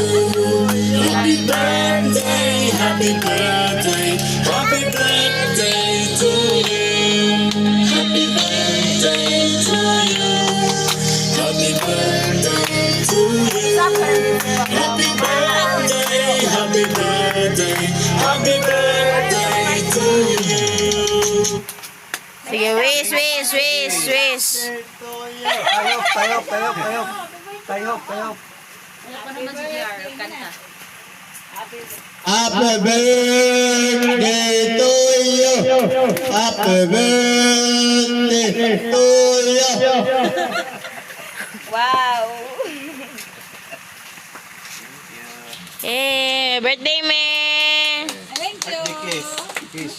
Happy birthday, happy birthday, happy birthday to you. Happy birthday to you. Happy birthday to you. Happy birthday, happy birthday, happy birthday to you. Sige, wish, wish, wish, wish. Tayok, tayok, tayok, tayok. Tayok, tayok. Happy birthday to you. Happy birthday to you. Wow. Eh, birthday, man. Kiss. Kiss.